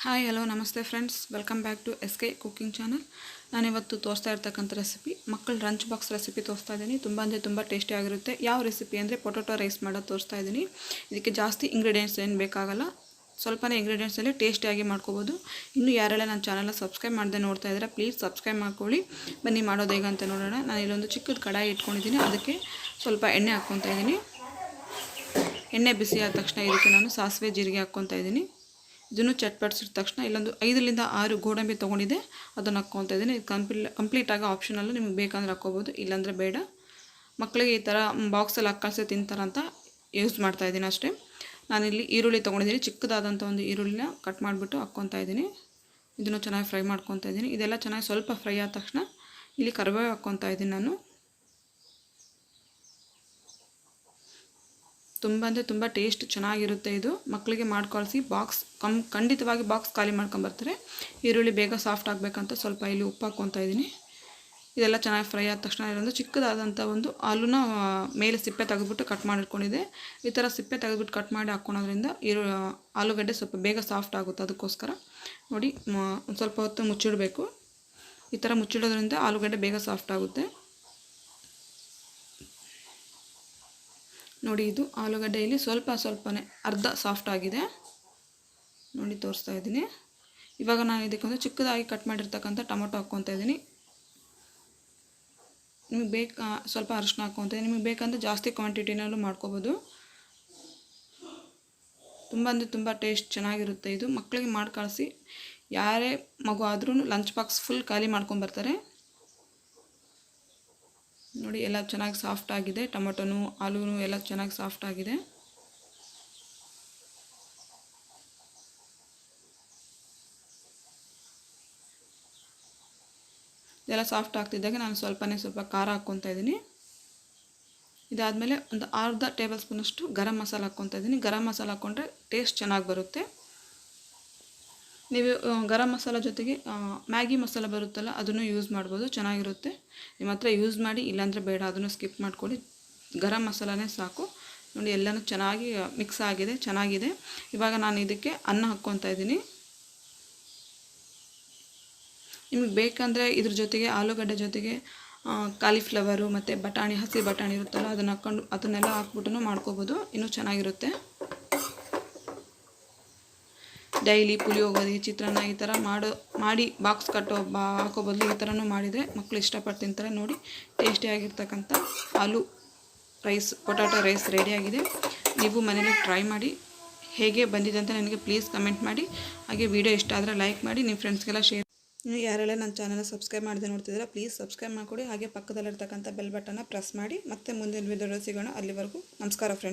Hi hello ನಮಸ್ತೆ friends, welcome back to SK cooking channel. ನಾನಿವತ್ತು ತೋರಿಸ್ತಾ ಇರ್ತಕ್ಕಂಥ ರೆಸಿಪಿ ಮಕ್ಕಳ ಲಂಚ್ ಬಾಕ್ಸ್ ರೆಸಿಪಿ ತೋರಿಸ್ತಾ ಇದ್ದೀನಿ. ತುಂಬ ಟೇಸ್ಟಿ ಆಗಿರುತ್ತೆ. ಯಾವ ರೆಸಿಪಿ ಅಂದರೆ ಪೊಟೊಟೊ ರೈಸ್ ಮಾಡೋದು ತೋರಿಸ್ತಾ ಇದ್ದೀನಿ. ಇದಕ್ಕೆ ಜಾಸ್ತಿ ಇಂಗ್ರೀಡಿಯೆಂಟ್ಸ್ ಏನು ಬೇಕಾಗಲ್ಲ, ಸ್ವಲ್ಪನೇ ಇಂಗ್ರೀಡಿಯೆಂಟ್ಸಲ್ಲಿ ಟೇಸ್ಟಿಯಾಗಿ ಮಾಡ್ಕೋಬೋದು. ಇನ್ನು ಯಾರೆಲ್ಲ ನನ್ನ ಚಾನಲ್ನ ಸಬ್ಸ್ಕ್ರೈಬ್ ಮಾಡದೆ ನೋಡ್ತಾ ಇದ್ದಾರೆ ಪ್ಲೀಸ್ ಸಬ್ಸ್ಕ್ರೈಬ್ ಮಾಡ್ಕೊಳ್ಳಿ. ಬನ್ನಿ ಮಾಡೋದು ಹೇಗೆ ಅಂತ ನೋಡೋಣ. ನಾನು ಇಲ್ಲೊಂದು ಚಿಕ್ಕದ ಕಡಾಯಿ ಇಟ್ಕೊಂಡಿದ್ದೀನಿ, ಅದಕ್ಕೆ ಸ್ವಲ್ಪ ಎಣ್ಣೆ ಹಾಕ್ಕೊತಾ ಇದ್ದೀನಿ. ಎಣ್ಣೆ ಬಿಸಿ ಆದ ತಕ್ಷಣ ಇದಕ್ಕೆ ನಾನು ಸಾಸಿವೆ ಜೀರಿಗೆ ಹಾಕ್ಕೊತಾ ಇದ್ದೀನಿ. ಇದನ್ನು ಚಟ್ಪಡಿಸಿದ ತಕ್ಷಣ ಇಲ್ಲೊಂದು 5 ರಿಂದ 6 ಗೋಡಂಬಿ ತೊಗೊಂಡಿದ್ದೆ, ಅದನ್ನು ಹಾಕ್ಕೊತಾ ಇದ್ದೀನಿ. ಇದು ಕಂಪ್ಲೀಟಾಗಿ ಆಪ್ಷನಲ್ಲು, ನಿಮಗೆ ಬೇಕಂದ್ರೆ ಹಾಕ್ಕೋಬೋದು, ಇಲ್ಲಾಂದರೆ ಬೇಡ. ಮಕ್ಕಳಿಗೆ ಈ ಥರ ಬಾಕ್ಸಲ್ಲಿ ಹಾಕ್ಕಳಿಸಿ ತಿಂತಾರಂತ ಯೂಸ್ ಮಾಡ್ತಾಯಿದ್ದೀನಿ ಅಷ್ಟೇ. ನಾನಿಲ್ಲಿ ಈರುಳ್ಳಿ ತೊಗೊಂಡಿದ್ದೀನಿ, ಚಿಕ್ಕದಾದಂಥ ಒಂದು ಈರುಳ್ಳಿನ ಕಟ್ ಮಾಡಿಬಿಟ್ಟು ಹಾಕ್ಕೊತಾ ಇದ್ದೀನಿ. ಇದನ್ನು ಚೆನ್ನಾಗಿ ಫ್ರೈ ಮಾಡ್ಕೊತಾ ಇದ್ದೀನಿ. ಇದೆಲ್ಲ ಚೆನ್ನಾಗಿ ಸ್ವಲ್ಪ ಫ್ರೈ ಆದ ತಕ್ಷಣ ಇಲ್ಲಿ ಕರಿಬೇವು ಹಾಕ್ಕೊತಾ ಇದ್ದೀನಿ ನಾನು. ತುಂಬ ಟೇಸ್ಟ್ ಚೆನ್ನಾಗಿರುತ್ತೆ. ಇದು ಮಕ್ಕಳಿಗೆ ಮಾಡ್ಕೊಳಿಸಿ ಖಂಡಿತವಾಗಿ ಬಾಕ್ಸ್ ಖಾಲಿ ಮಾಡ್ಕೊಂಬರ್ತಾರೆ. ಈರುಳ್ಳಿ ಬೇಗ ಸಾಫ್ಟ್ ಆಗಬೇಕಂತ ಸ್ವಲ್ಪ ಇಲ್ಲಿ ಉಪ್ಪು ಹಾಕ್ಕೊತಾ ಇದ್ದೀನಿ. ಇದೆಲ್ಲ ಚೆನ್ನಾಗಿ ಫ್ರೈ ಆದ ತಕ್ಷಣ ಇಲ್ಲೊಂದು ಚಿಕ್ಕದಾದಂಥ ಒಂದು ಆಲೂನ ಮೇಲೆ ಸಿಪ್ಪೆ ತೆಗೆದುಬಿಟ್ಟು ಕಟ್ ಮಾಡಿಟ್ಕೊಂಡಿದ್ದೆ. ಈ ಥರ ಸಿಪ್ಪೆ ತೆಗೆದುಬಿಟ್ಟು ಕಟ್ ಮಾಡಿ ಹಾಕ್ಕೊಳೋದ್ರಿಂದ ಆಲೂಗಡ್ಡೆ ಸ್ವಲ್ಪ ಬೇಗ ಸಾಫ್ಟ್ ಆಗುತ್ತೆ. ಅದಕ್ಕೋಸ್ಕರ ನೋಡಿ, ಒಂದು ಸ್ವಲ್ಪ ಹೊತ್ತು ಮುಚ್ಚಿಡಬೇಕು. ಈ ಥರ ಮುಚ್ಚಿಡೋದ್ರಿಂದ ಆಲೂಗಡ್ಡೆ ಬೇಗ ಸಾಫ್ಟ್ ಆಗುತ್ತೆ. ನೋಡಿ, ಇದು ಆಲೂಗಡ್ಡೆಯಲ್ಲಿ ಸ್ವಲ್ಪನೇ ಅರ್ಧ ಸಾಫ್ಟ್ ಆಗಿದೆ ನೋಡಿ, ತೋರಿಸ್ತಾ ಇದ್ದೀನಿ. ಇವಾಗ ನಾನು ಇದಕ್ಕೊಂದು ಚಿಕ್ಕದಾಗಿ ಕಟ್ ಮಾಡಿರ್ತಕ್ಕಂಥ ಟೊಮೊಟೊ ಹಾಕ್ಕೊತಾ ಇದ್ದೀನಿ. ನಿಮಗೆ ಸ್ವಲ್ಪ ಅರಿಶಿನ ಹಾಕ್ಕೊತಾ ಇದ್ದೀನಿ. ನಿಮಗೆ ಬೇಕಂದ್ರೆ ಜಾಸ್ತಿ ಕ್ವಾಂಟಿಟಿನಲ್ಲೂ ಮಾಡ್ಕೋಬೋದು. ತುಂಬ ಟೇಸ್ಟ್ ಚೆನ್ನಾಗಿರುತ್ತೆ. ಇದು ಮಕ್ಕಳಿಗೆ ಮಾಡಿ ಕಳಿಸಿ, ಯಾರೇ ಮಗು ಆದ್ರೂ ಲಂಚ್ ಬಾಕ್ಸ್ ಫುಲ್ ಖಾಲಿ ಮಾಡ್ಕೊಂಬರ್ತಾರೆ. ನೋಡಿ, ಎಲ್ಲ ಚೆನ್ನಾಗಿ ಸಾಫ್ಟ್ ಆಗಿದೆ. ಟೊಮೊಟೊನು ಆಲೂನು ಎಲ್ಲ ಚೆನ್ನಾಗಿ ಸಾಫ್ಟ್ ಆಗಿದೆ. ಇದೆಲ್ಲ ಸಾಫ್ಟ್ ಆಗ್ತಿದ್ದಾಗ ನಾನು ಸ್ವಲ್ಪ ಖಾರ ಹಾಕ್ಕೊತಾ ಇದ್ದೀನಿ. ಇದಾದಮೇಲೆ ಒಂದು ಅರ್ಧ ಟೇಬಲ್ ಸ್ಪೂನಷ್ಟು ಗರಂ ಮಸಾಲ ಹಾಕ್ಕೊತಾ ಇದ್ದೀನಿ. ಗರಂ ಮಸಾಲ ಹಾಕ್ಕೊಂಡ್ರೆ ಟೇಸ್ಟ್ ಚೆನ್ನಾಗಿ ಬರುತ್ತೆ. ನೀವು ಗರಂ ಮಸಾಲ ಜೊತೆಗೆ ಮ್ಯಾಗಿ ಮಸಾಲ ಬರುತ್ತಲ್ಲ, ಅದನ್ನು ಯೂಸ್ ಮಾಡ್ಬೋದು, ಚೆನ್ನಾಗಿರುತ್ತೆ. ನಿಮ್ಮ ಹತ್ರ ಯೂಸ್ ಮಾಡಿ, ಇಲ್ಲಾಂದರೆ ಬೇಡ, ಅದನ್ನು ಸ್ಕಿಪ್ ಮಾಡ್ಕೊಳ್ಳಿ. ಗರಂ ಮಸಾಲನೇ ಸಾಕು. ನೋಡಿ, ಎಲ್ಲನೂ ಚೆನ್ನಾಗಿ ಮಿಕ್ಸ್ ಆಗಿದೆ, ಚೆನ್ನಾಗಿದೆ. ಇವಾಗ ನಾನು ಇದಕ್ಕೆ ಅನ್ನ ಹಾಕ್ಕೊತಾ ಇದ್ದೀನಿ. ನಿಮಗೆ ಬೇಕಂದರೆ ಇದ್ರ ಜೊತೆಗೆ ಆಲೂಗಡ್ಡೆ ಜೊತೆಗೆ ಕಾಲಿಫ್ಲವರು ಮತ್ತು ಬಟಾಣಿ, ಹಸಿ ಬಟಾಣಿ ಇರುತ್ತಲ್ಲ, ಅದನ್ನೆಲ್ಲ ಹಾಕ್ಬಿಟ್ಟು ಮಾಡ್ಕೋಬೋದು, ಇನ್ನೂ ಚೆನ್ನಾಗಿರುತ್ತೆ. ಡೈಲಿ ಪುಳಿಯೋಗರೆ, ಚಿತ್ರಾನ್ನ ಈ ಥರ ಮಾಡಿ ಬಾಕ್ಸ್ ಹಾಕೋ ಬದಲು ಈ ಥರನೂ ಮಾಡಿದರೆ ಮಕ್ಕಳು ಇಷ್ಟಪಟ್ಟು ತಿಂತಾರೆ. ನೋಡಿ, ಟೇಸ್ಟಿಯಾಗಿರ್ತಕ್ಕಂಥ ಪೊಟ್ಯಾಟೊ ರೈಸ್ ರೆಡಿಯಾಗಿದೆ. ನೀವು ಮನೇಲಿ ಟ್ರೈ ಮಾಡಿ, ಹೇಗೆ ಬಂದಿದೆ ಅಂತ ನನಗೆ ಪ್ಲೀಸ್ ಕಮೆಂಟ್ ಮಾಡಿ. ಹಾಗೆ ವಿಡಿಯೋ ಇಷ್ಟ ಆದರೆ ಲೈಕ್ ಮಾಡಿ, ನಿಮ್ಮ ಫ್ರೆಂಡ್ಸ್ಗೆಲ್ಲ ಶೇರ್. ನೀವು ಯಾರೆಲ್ಲ ನನ್ನ ಚಾನಲ್ ಸಬ್ಸ್ಕ್ರೈಬ್ ಮಾಡದೆ ನೋಡ್ತಿದ್ದೀರಾ ಪ್ಲೀಸ್ ಸಬ್ಸ್ಕ್ರೈಬ್ ಮಾಡಿಕೊಡಿ. ಹಾಗೆ ಪಕ್ಕದಲ್ಲಿರ್ತಕ್ಕಂಥ ಬೆಲ್ ಬಟನ್ನ ಪ್ರೆಸ್ ಮಾಡಿ. ಮತ್ತೆ ಮುಂದಿನ ವಿಡಿಯೋದಲ್ಲಿ ಸಿಗೋಣ. ಅಲ್ಲಿವರೆಗೂ ನಮಸ್ಕಾರ ಫ್ರೆಂಡ್ಸ್.